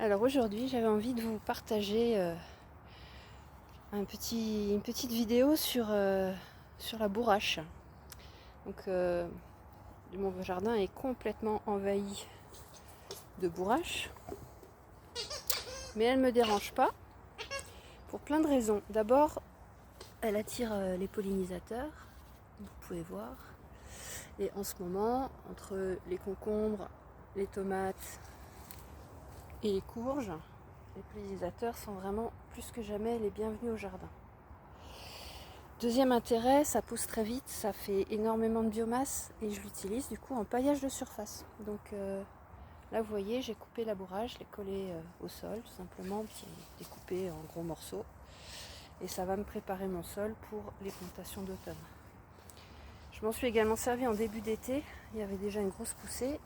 Alors aujourd'hui, j'avais envie de vous partager une petite vidéo sur la bourrache. Donc, mon jardin est complètement envahi de bourrache, mais elle ne me dérange pas pour plein de raisons. D'abord, elle attire les pollinisateurs, vous pouvez voir. Et en ce moment, entre les concombres, les tomates et les courges, les pollinisateurs sont vraiment plus que jamais les bienvenus au jardin. Deuxième intérêt, ça pousse très vite, ça fait énormément de biomasse et je l'utilise du coup en paillage de surface. Donc là vous voyez, j'ai coupé la bourrage, je l'ai collée au sol tout simplement, puis découpé en gros morceaux. Et ça va me préparer mon sol pour les plantations d'automne. Je m'en suis également servi en début d'été, il y avait déjà une grosse poussée,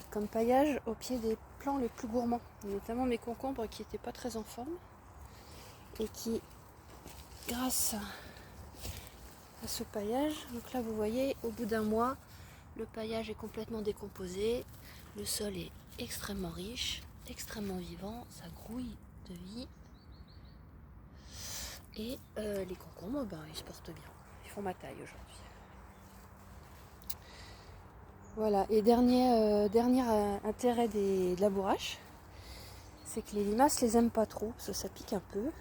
comme paillage au pied des plants les plus gourmands, notamment mes concombres qui n'étaient pas très en forme et qui, grâce à ce paillage, donc là vous voyez, au bout d'un mois, le paillage est complètement décomposé, le sol est extrêmement riche, extrêmement vivant, ça grouille de vie et les concombres, ils se portent bien, ils font ma taille aujourd'hui. Voilà, et dernier intérêt de la bourrache, c'est que les limaces les aiment pas trop, parce que ça pique un peu.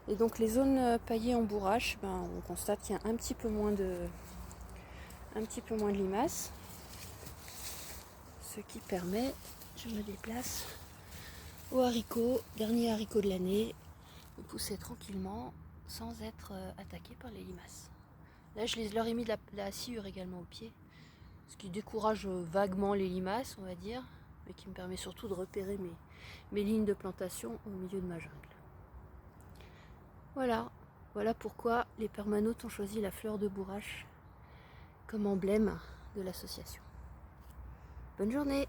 Et donc les zones paillées en bourrache, on constate qu'il y a un petit peu moins de limaces. Ce qui permet, je me déplace aux haricots, dernier haricot de l'année, de pousser tranquillement sans être attaqué par les limaces. Là je leur ai mis de la sciure également au pied, ce qui décourage vaguement les limaces on va dire, mais qui me permet surtout de repérer mes lignes de plantation au milieu de ma jungle. Voilà pourquoi les permanautes ont choisi la fleur de bourrache comme emblème de l'association. Bonne journée!